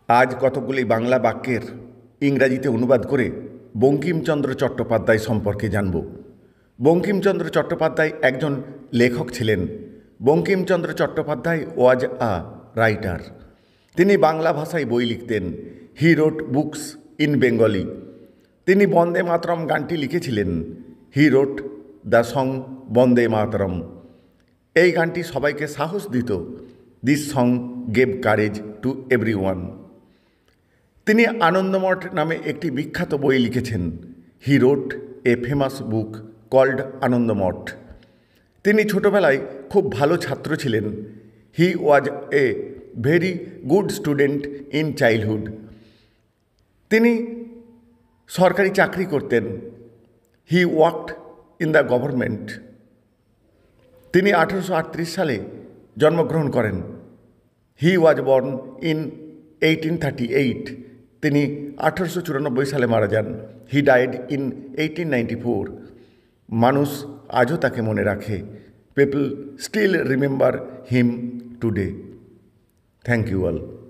আজ কতকগুলি বাংলা বাক্যের ইংরাজিতে অনুবাদ করে বঙ্কিমচন্দ্র চট্টোপাধ্যায় সম্পর্কে জানব। বঙ্কিমচন্দ্র চট্টোপাধ্যায় একজন লেখক ছিলেন। Bankimchandra Chattopadhyay was a writer. তিনি বাংলা ভাষায় বই লিখতেন। He wrote books in Bengali. তিনি বন্দে মাতরম গানটি লিখেছিলেন। He wrote the song Vande Mataram. এই গানটি সবাইকে সাহস দিত। This song gave courage to everyone. তিনি আনন্দমঠ নামে একটি বিখ্যাত বই লিখেছেন। He wrote a famous book called Anandamath. তিনি ছোটবেলায় খুব ভালো ছাত্র ছিলেন। He was a very good student in childhood. তিনি সরকারি চাকরি করতেন। He worked in the government. তিনি 1838 সালে জন্মগ্রহণ করেন। He was born in 1838। তিনি 1894 সালে মারা যান। He died in 1894। মানুষ আজও তাকে মনে রাখে। People still remember him today. Thank you all.